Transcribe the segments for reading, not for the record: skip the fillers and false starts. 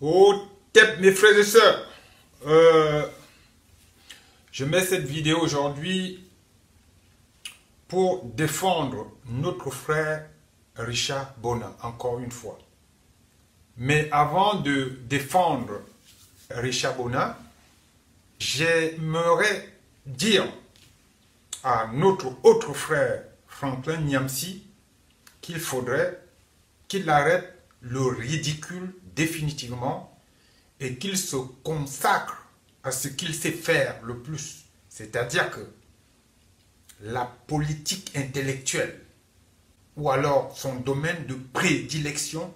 Au TEP, mes frères et sœurs, je mets cette vidéo aujourd'hui pour défendre notre frère Richard Bona, encore une fois. Mais avant de défendre Richard Bona, j'aimerais dire à notre autre frère Franklin Nyamsi qu'il faudrait qu'il arrête le ridicule définitivement et qu'il se consacre à ce qu'il sait faire le plus, c'est-à-dire que la politique intellectuelle ou alors son domaine de prédilection,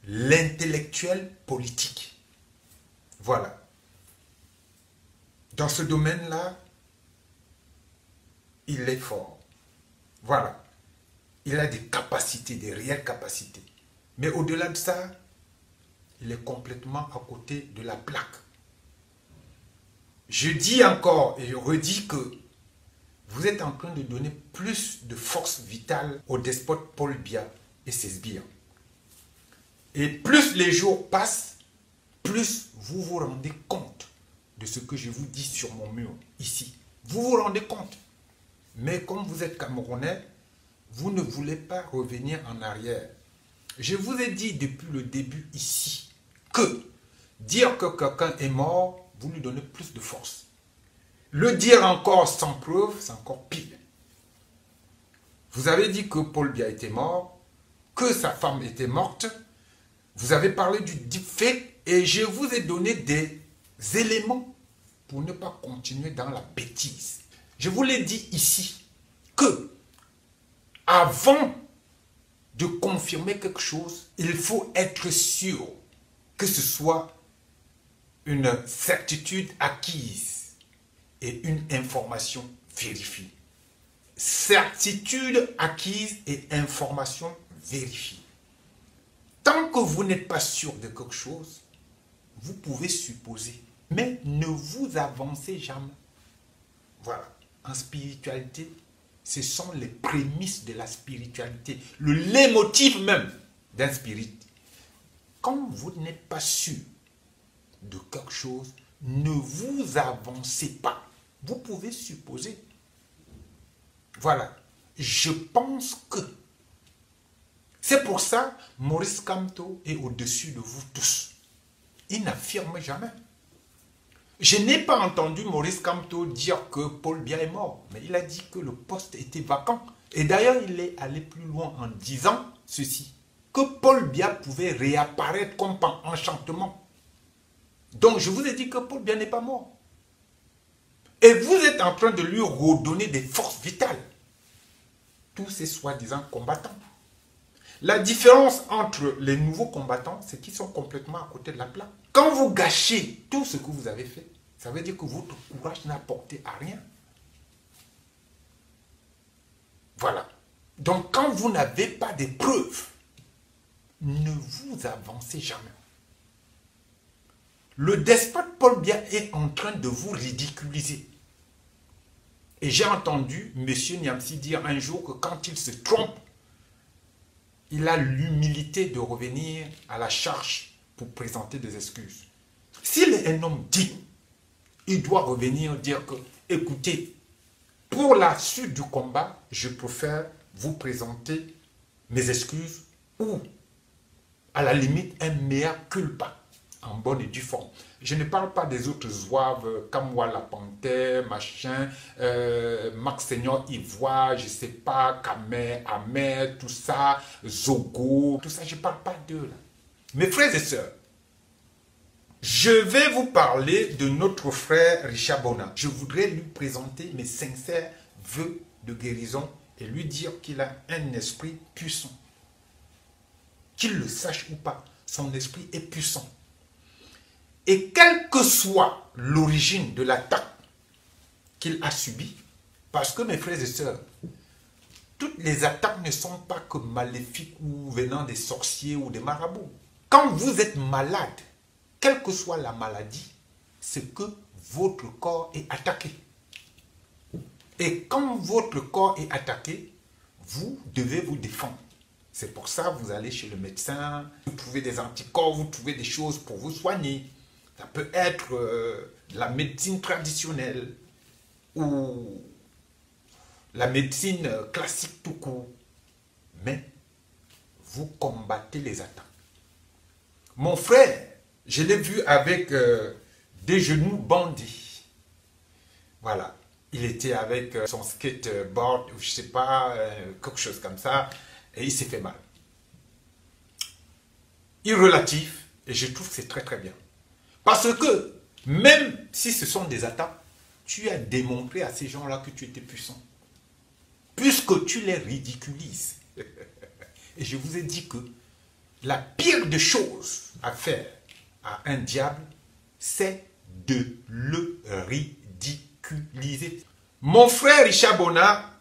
l'intellectuel politique. Voilà. Dans ce domaine-là, il est fort. Voilà. Il a des capacités, des réelles capacités. Mais au-delà de ça, il est complètement à côté de la plaque. Je dis encore et je redis que vous êtes en train de donner plus de force vitale au despote Paul Biya et ses sbires. Et plus les jours passent, plus vous vous rendez compte de ce que je vous dis sur mon mur, ici. Vous vous rendez compte. Mais comme vous êtes Camerounais, vous ne voulez pas revenir en arrière. Je vous ai dit depuis le début ici que dire que quelqu'un est mort, vous lui donnez plus de force. Le dire encore sans preuve, c'est encore pire. Vous avez dit que Paul Biya était mort, que sa femme était morte. Vous avez parlé du deepfake et je vous ai donné des éléments pour ne pas continuer dans la bêtise. Je vous l'ai dit ici que avant de confirmer quelque chose, il faut être sûr que ce soit une certitude acquise et une information vérifiée. Certitude acquise et information vérifiée. Tant que vous n'êtes pas sûr de quelque chose, vous pouvez supposer, mais ne vous avancez jamais. Voilà. En spiritualité, ce sont les prémices de la spiritualité, le leitmotiv même d'un spirit. Quand vous n'êtes pas sûr de quelque chose, ne vous avancez pas. Vous pouvez supposer. Voilà. Je pense que. C'est pour ça Maurice Kamto est au-dessus de vous tous. Il n'affirme jamais. Je n'ai pas entendu Maurice Kamto dire que Paul Biya est mort, mais il a dit que le poste était vacant. Et d'ailleurs, il est allé plus loin en disant ceci, que Paul Biya pouvait réapparaître comme par enchantement. Donc, je vous ai dit que Paul Biya n'est pas mort. Et vous êtes en train de lui redonner des forces vitales. Tous ces soi-disant combattants. La différence entre les nouveaux combattants, c'est qu'ils sont complètement à côté de la plaque. Quand vous gâchez tout ce que vous avez fait, ça veut dire que votre courage n'a porté à rien. Voilà. Donc quand vous n'avez pas de preuves, ne vous avancez jamais. Le despote Paul Biya est en train de vous ridiculiser. Et j'ai entendu M. Nyamsi dire un jour que quand il se trompe, il a l'humilité de revenir à la charge pour présenter des excuses. S'il est un homme digne, il doit revenir dire que, écoutez, pour la suite du combat, je préfère vous présenter mes excuses ou, à la limite, un mea culpa, en bonne et due forme. Je ne parle pas des autres zouaves, Kamwa la Panthère, machin, Max Seigneur Ivoire, je ne sais pas, Kamer, Amer, tout ça, Zogo, tout ça, je ne parle pas d'eux là. Mes frères et sœurs, je vais vous parler de notre frère Richard Bona. Je voudrais lui présenter mes sincères vœux de guérison et lui dire qu'il a un esprit puissant. Qu'il le sache ou pas, son esprit est puissant. Et quelle que soit l'origine de l'attaque qu'il a subie, parce que mes frères et sœurs, toutes les attaques ne sont pas que maléfiques ou venant des sorciers ou des marabouts. Quand vous êtes malade, quelle que soit la maladie, c'est que votre corps est attaqué. Et quand votre corps est attaqué, vous devez vous défendre. C'est pour ça que vous allez chez le médecin, vous trouvez des anticorps, vous trouvez des choses pour vous soigner. Ça peut être de la médecine traditionnelle ou la médecine classique tout court. Mais vous combattez les attaques. Mon frère, je l'ai vu avec des genoux bandés. Voilà. Il était avec son skateboard, ou je sais pas, quelque chose comme ça, et il s'est fait mal. Irrelatif, et je trouve que c'est très très bien. Parce que, même si ce sont des attaques, tu as démontré à ces gens-là que tu étais puissant. Puisque tu les ridiculises. Et je vous ai dit que la pire des choses à faire à un diable, c'est de le ridiculiser. Mon frère Richard Bona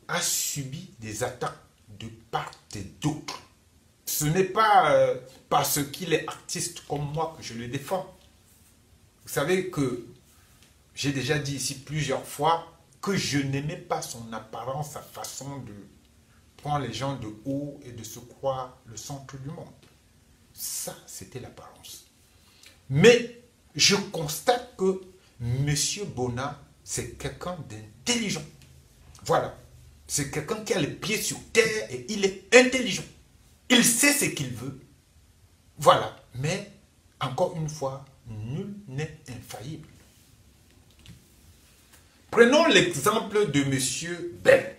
a subi des attaques de part et d'autre. Ce n'est pas parce qu'il est artiste comme moi que je le défends. Vous savez que j'ai déjà dit ici plusieurs fois que je n'aimais pas son apparence, sa façon de prendre les gens de haut et de se croire le centre du monde. Ça, c'était l'apparence. Mais je constate que M. Bona, c'est quelqu'un d'intelligent. Voilà. C'est quelqu'un qui a les pieds sur terre et il est intelligent. Il sait ce qu'il veut. Voilà. Mais, encore une fois, nul n'est infaillible. Prenons l'exemple de M. Bell.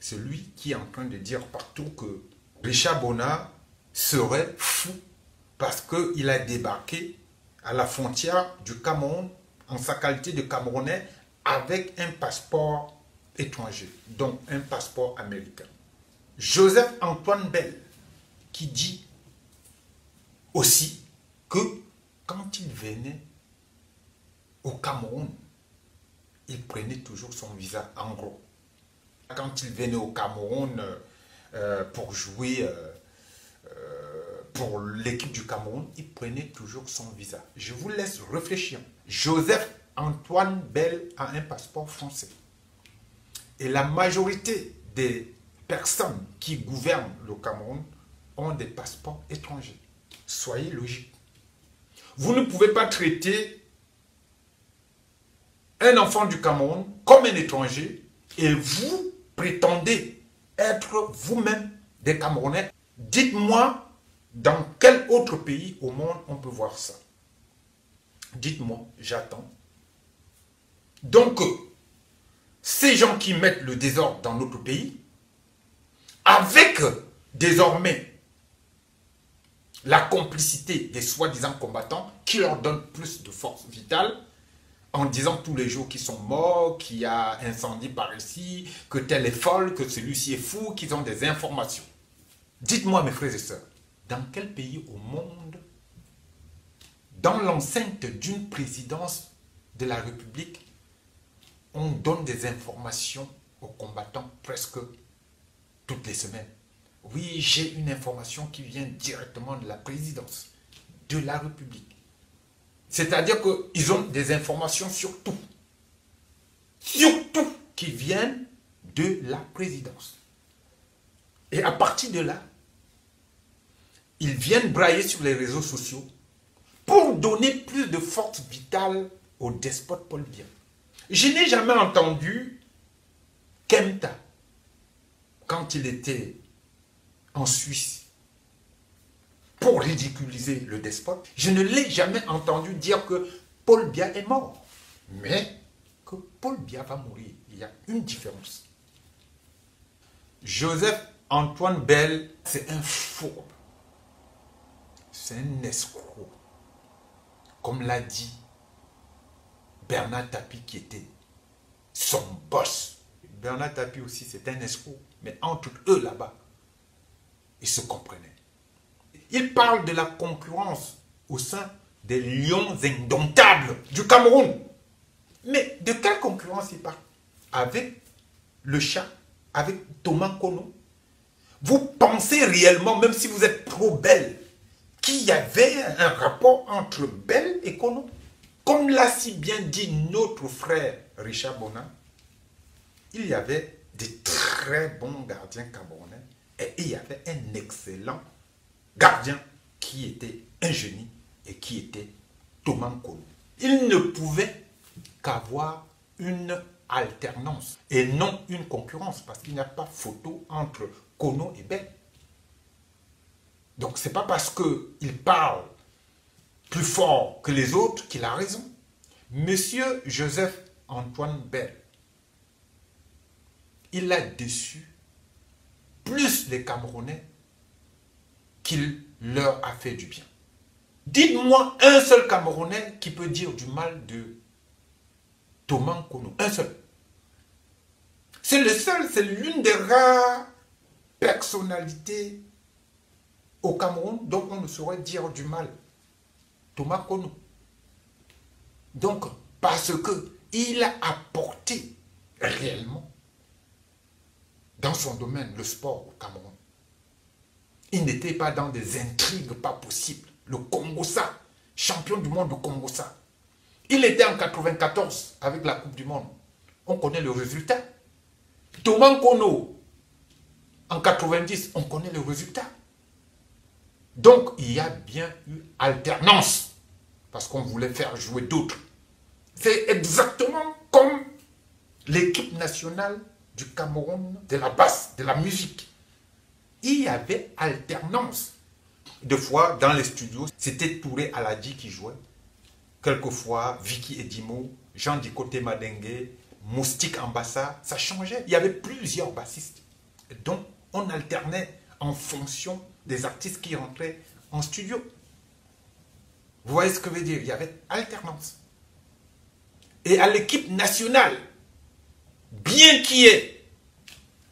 C'est lui qui est en train de dire partout que Richard Bona serait fou parce qu'il a débarqué à la frontière du Cameroun en sa qualité de Camerounais avec un passeport étranger, donc un passeport américain. Joseph Antoine Bell qui dit aussi que quand il venait au Cameroun, il prenait toujours son visa en gros. Quand il venait au Cameroun pour jouer pour l'équipe du Cameroun, il prenait toujours son visa. Je vous laisse réfléchir. Joseph Antoine Bell a un passeport français. Et la majorité des personnes qui gouvernent le Cameroun ont des passeports étrangers. Soyez logique. Vous ne pouvez pas traiter un enfant du Cameroun comme un étranger et vous prétendez être vous-même des Camerounais. Dites-moi dans quel autre pays au monde on peut voir ça. Dites-moi, j'attends. Donc, ces gens qui mettent le désordre dans notre pays, avec désormais la complicité des soi-disant combattants qui leur donnent plus de force vitale, en disant tous les jours qu'ils sont morts, qu'il y a incendie par ici, que tel est folle, que celui-ci est fou, qu'ils ont des informations. Dites-moi mes frères et sœurs, dans quel pays au monde, dans l'enceinte d'une présidence de la République, on donne des informations aux combattants presque toutes les semaines? Oui, j'ai une information qui vient directement de la présidence de la République. C'est-à-dire qu'ils ont des informations sur tout. Surtout qui viennent de la présidence. Et à partir de là, ils viennent brailler sur les réseaux sociaux pour donner plus de force vitale au despote Paul Biya. Je n'ai jamais entendu Kempta, quand il était en Suisse, pour ridiculiser le despote, je ne l'ai jamais entendu dire que Paul Biya est mort. Mais que Paul Biya va mourir. Il y a une différence. Joseph Antoine Bell, c'est un fourbe. C'est un escroc. Comme l'a dit Bernard Tapie qui était son boss. Bernard Tapie aussi, c'est un escroc. Mais entre eux là-bas, ils se comprenaient. Il parle de la concurrence au sein des lions indomptables du Cameroun. Mais de quelle concurrence il parle? Avec le chat, avec Thomas Kono. Vous pensez réellement, même si vous êtes trop belle, qu'il y avait un rapport entre Bell et Kono? Comme l'a si bien dit notre frère Richard Bona, il y avait des très bons gardiens camerounais Et il y avait un excellent gardien qui était un génie et qui était Thomas Kono. Il ne pouvait qu'avoir une alternance et non une concurrence parce qu'il n'y a pas photo entre Kono et Bell. Donc c'est pas parce qu'il parle plus fort que les autres qu'il a raison. Monsieur Joseph Antoine Bell, il a déçu plus les Camerounais qu'il leur a fait du bien. Dites-moi un seul Camerounais qui peut dire du mal de Thomas Kono. Un seul. C'est le seul, c'est l'une des rares personnalités au Cameroun dont on ne saurait dire du mal. Thomas Kono. Donc, parce qu'il a apporté réellement dans son domaine, le sport au Cameroun. Il n'était pas dans des intrigues pas possibles. Le Congo-Ça, champion du monde de Congo-Ça. Il était en 94 avec la Coupe du Monde. On connaît le résultat. Thomas Kono, en 90, on connaît le résultat. Donc, il y a bien eu alternance. Parce qu'on voulait faire jouer d'autres. C'est exactement comme l'équipe nationale du Cameroun, de la basse, de la musique. Il y avait alternance. Des fois, dans les studios, c'était Touré Aladji qui jouait. Quelquefois, Vicky Edimo, Jean Dikoté Madengue, Moustique Ambassa, ça changeait. Il y avait plusieurs bassistes. Donc, on alternait en fonction des artistes qui rentraient en studio. Vous voyez ce que je veux dire? Il y avait alternance. Et à l'équipe nationale, bien qu'il y ait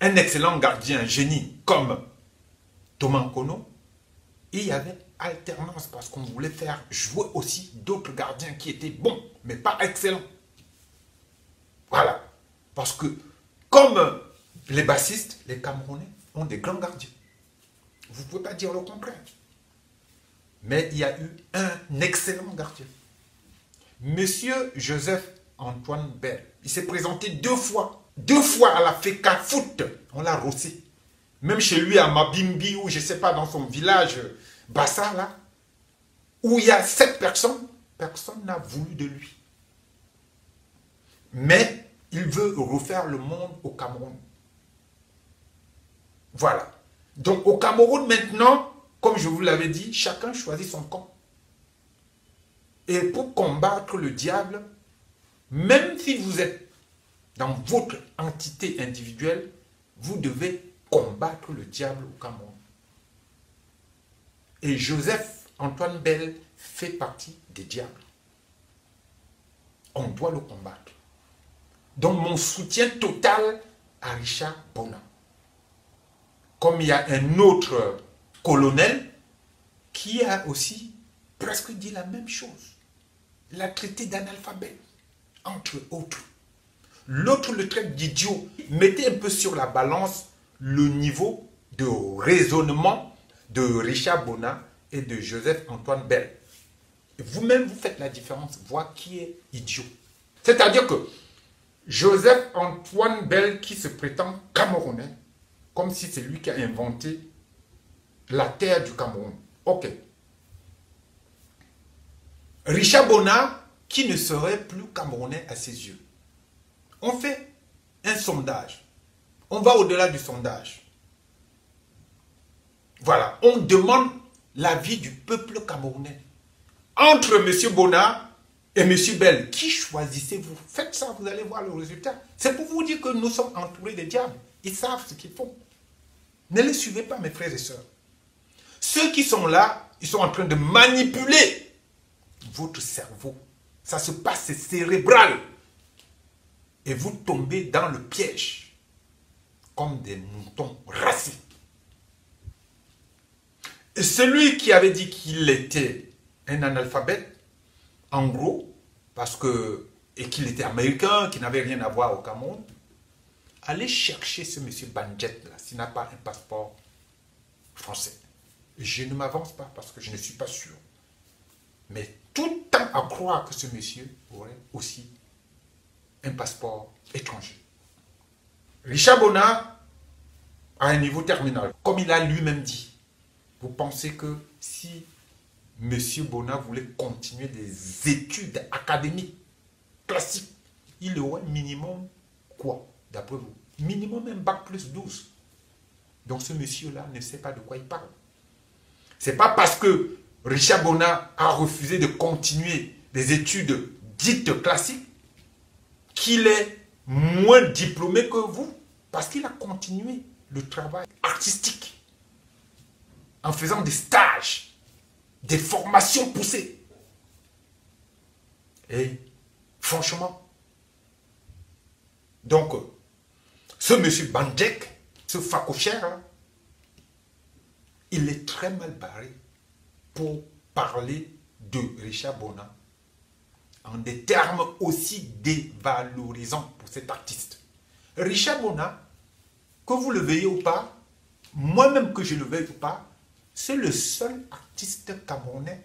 un excellent gardien, un génie, comme Thomas Kono, il y avait alternance parce qu'on voulait faire jouer aussi d'autres gardiens qui étaient bons, mais pas excellents. Voilà. Parce que, comme les bassistes, les Camerounais ont des grands gardiens. Vous ne pouvez pas dire le contraire. Mais il y a eu un excellent gardien. Monsieur Joseph Antoine Bell, il s'est présenté 2 fois. 2 fois à la FECA Foot. On l'a rossé. Même chez lui à Mabimbi, ou je ne sais pas, dans son village Bassa, là, où il y a 7 personnes, personne n'a voulu de lui. Mais il veut refaire le monde au Cameroun. Voilà. Donc au Cameroun maintenant, comme je vous l'avais dit, chacun choisit son camp. Et pour combattre le diable, même si vous êtes dans votre entité individuelle, vous devez combattre le diable au Cameroun. Et Joseph Antoine Bell fait partie des diables. On doit le combattre. Donc mon soutien total à Richard Bona. Comme il y a un autre colonel qui a aussi presque dit la même chose. Il a traité d'analphabète, entre autres. L'autre le traite d'idiot. Mettez un peu sur la balance le niveau de raisonnement de Richard Bona et de Joseph Antoine Bell. Vous-même, vous faites la différence, voir qui est idiot. C'est-à-dire que Joseph Antoine Bell, qui se prétend camerounais, comme si c'est lui qui a inventé la terre du Cameroun. Ok. Richard Bona, qui ne serait plus camerounais à ses yeux. On fait un sondage. On va au-delà du sondage. Voilà. On demande l'avis du peuple camerounais. Entre M. Bona et M. Bell, qui choisissez-vous? Faites ça, vous allez voir le résultat. C'est pour vous dire que nous sommes entourés des diables. Ils savent ce qu'ils font. Ne les suivez pas, mes frères et sœurs. Ceux qui sont là, ils sont en train de manipuler votre cerveau. Ça se passe, c'est cérébral. Et vous tombez dans le piège comme des moutons racés. Et celui qui avait dit qu'il était un analphabète, en gros, parce que, et qu'il était américain, qu'il n'avait rien à voir au Cameroun, allez chercher ce monsieur Bandjet là, s'il n'a pas un passeport français. Je ne m'avance pas parce que je ne suis pas sûr. Mais tout tend à croire que ce monsieur aurait aussi un passeport étranger. Richard Bona à un niveau terminal. Comme il a lui-même dit, vous pensez que si M. Bona voulait continuer des études académiques classiques, il aurait minimum quoi, d'après vous? Minimum un bac plus 12. Donc ce monsieur-là ne sait pas de quoi il parle. C'est pas parce que Richard Bona a refusé de continuer des études dites classiques qu'il est moins diplômé que vous. Parce qu'il a continué le travail artistique en faisant des stages, des formations poussées. Et franchement, donc, ce monsieur Bandjek, ce facochère, il est très mal barré pour parler de Richard Bona en des termes aussi dévalorisants pour cet artiste. Richard Bona, que vous le veuillez ou pas, moi-même que je le veuille ou pas, c'est le seul artiste camerounais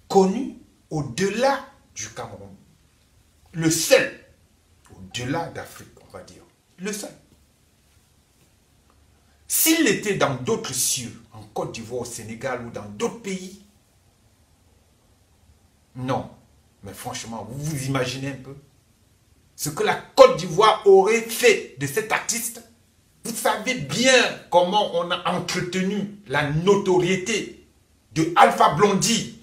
connu au-delà du Cameroun. Le seul, au-delà d'Afrique, on va dire. Le seul. S'il était dans d'autres cieux, en Côte d'Ivoire, au Sénégal ou dans d'autres pays, non. Mais franchement, vous vous imaginez un peu ce que la Côte d'Ivoire aurait fait de cet artiste? Vous savez bien comment on a entretenu la notoriété de Alpha Blondy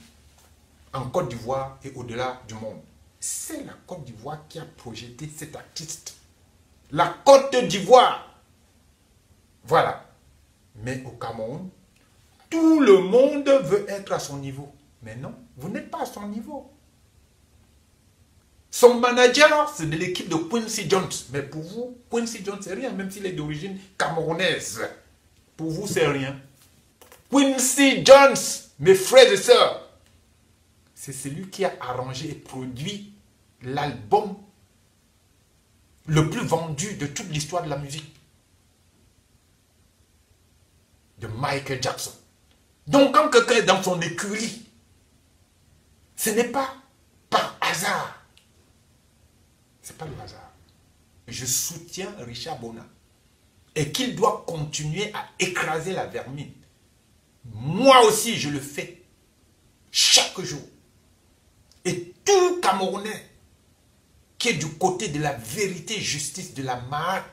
en Côte d'Ivoire et au-delà du monde. C'est la Côte d'Ivoire qui a projeté cet artiste. La Côte d'Ivoire. Voilà. Mais au Cameroun, tout le monde veut être à son niveau. Mais non, vous n'êtes pas à son niveau. Son manager, c'est de l'équipe de Quincy Jones. Mais pour vous, Quincy Jones, c'est rien, même s'il est d'origine camerounaise. Pour vous, c'est rien. Quincy Jones, mes frères et sœurs, c'est celui qui a arrangé et produit l'album le plus vendu de toute l'histoire de la musique. De Michael Jackson. Donc, quand quelqu'un est dans son écurie, ce n'est pas par hasard. Ce n'est pas le hasard. Je soutiens Richard Bona et qu'il doit continuer à écraser la vermine. Moi aussi, je le fais chaque jour. Et tout Camerounais qui est du côté de la vérité et justice de la marque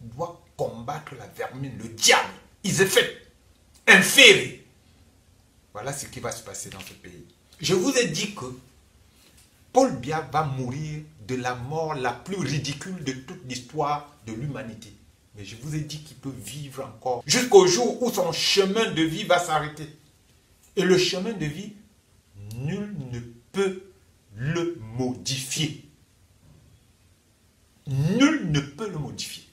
doit combattre la vermine, le diable, Isefet, inféré. Voilà ce qui va se passer dans ce pays. Je vous ai dit que Paul Biya va mourir de la mort la plus ridicule de toute l'histoire de l'humanité. Mais je vous ai dit qu'il peut vivre encore jusqu'au jour où son chemin de vie va s'arrêter. Et le chemin de vie, nul ne peut le modifier. Nul ne peut le modifier.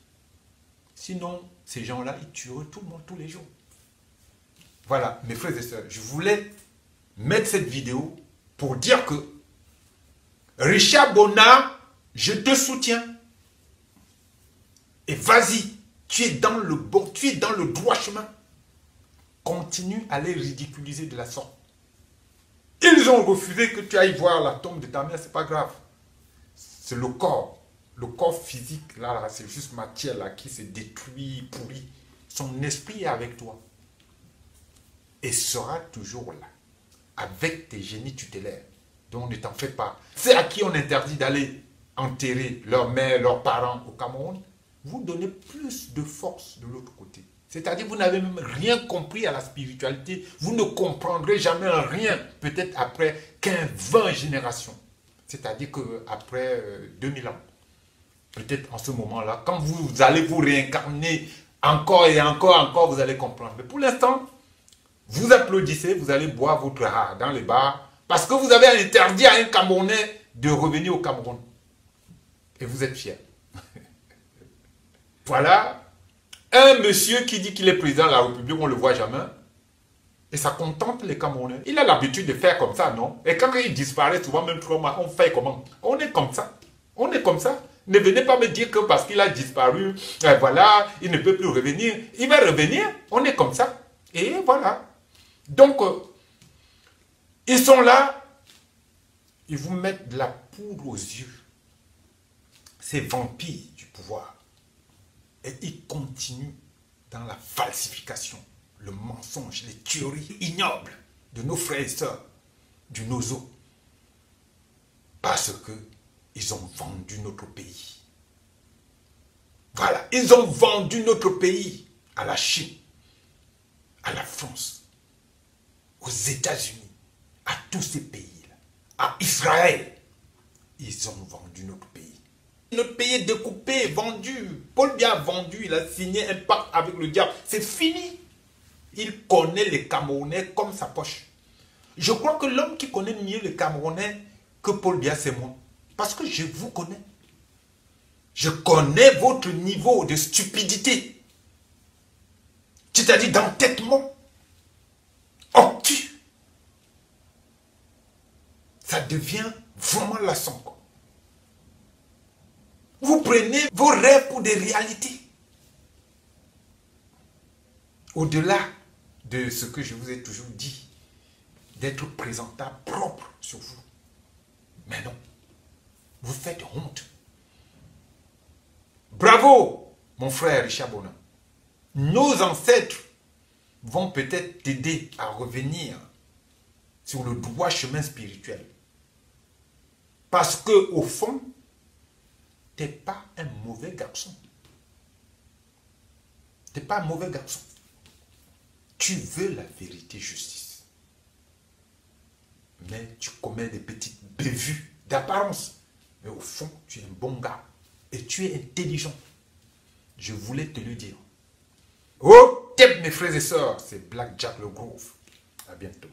Sinon, ces gens-là, ils tueraient tout le monde tous les jours. Voilà, mes frères et sœurs, je voulais mettre cette vidéo pour dire que Richard Bona, je te soutiens. Et vas-y, tu es dans le bon, tu es dans le droit chemin. Continue à les ridiculiser de la sorte. Ils ont refusé que tu ailles voir la tombe de ta mère, c'est pas grave. C'est le corps. Le corps physique, là c'est juste matière là, qui se détruit, pourrit. Son esprit est avec toi. Et sera toujours là. Avec tes génies tutélaires. Donc ne t'en fais pas. C'est à qui on interdit d'aller enterrer leur mère, leurs parents au Cameroun. Vous donnez plus de force de l'autre côté. C'est-à-dire vous n'avez même rien compris à la spiritualité. Vous ne comprendrez jamais rien, peut-être après 15, 20 générations. C'est-à-dire qu'après 2000 ans. Peut-être en ce moment-là, quand vous allez vous réincarner encore et encore, vous allez comprendre. Mais pour l'instant, vous applaudissez, vous allez boire votre art dans les bars, parce que vous avez interdit à un Camerounais de revenir au Cameroun. Et vous êtes fiers. Voilà un monsieur qui dit qu'il est président de la République, on ne le voit jamais. Et ça contente les Camerounais. Il a l'habitude de faire comme ça, non? Et quand il disparaît, souvent même 3 mois, on fait comment? On est comme ça. On est comme ça. Ne venez pas me dire que parce qu'il a disparu, voilà, il ne peut plus revenir. Il va revenir, on est comme ça. Et voilà. Donc, ils sont là, ils vous mettent de la poudre aux yeux. Ces vampires du pouvoir. Et ils continuent dans la falsification, le mensonge, les tueries ignobles de nos frères et sœurs du Nozo. Parce que ils ont vendu notre pays. Voilà, ils ont vendu notre pays à la Chine, à la France, aux États-Unis, à tous ces pays-là, à Israël. Ils ont vendu notre pays. Notre pays est découpé, vendu. Paul Biya a vendu, il a signé un pacte avec le diable. C'est fini. Il connaît les Camerounais comme sa poche. Je crois que l'homme qui connaît mieux les Camerounais que Paul Biya, c'est moi. Parce que je vous connais. Je connais votre niveau de stupidité. C'est-à-dire d'entêtement. Obtus. Ça devient vraiment lassant, quoi. Vous prenez vos rêves pour des réalités. Au-delà de ce que je vous ai toujours dit, d'être présentable propre sur vous. Mais non, vous faites honte. Bravo, mon frère Richard Bonin. Nos ancêtres vont peut-être t'aider à revenir sur le droit chemin spirituel. Parce que au fond, tu n'es pas un mauvais garçon. Tu n'es pas un mauvais garçon. Tu veux la vérité, justice. Mais tu commets des petites bévues d'apparence. Mais au fond, tu es un bon gars. Et tu es intelligent. Je voulais te le dire. Oh, mes frères et sœurs, c'est Black Jack le Groove. À bientôt.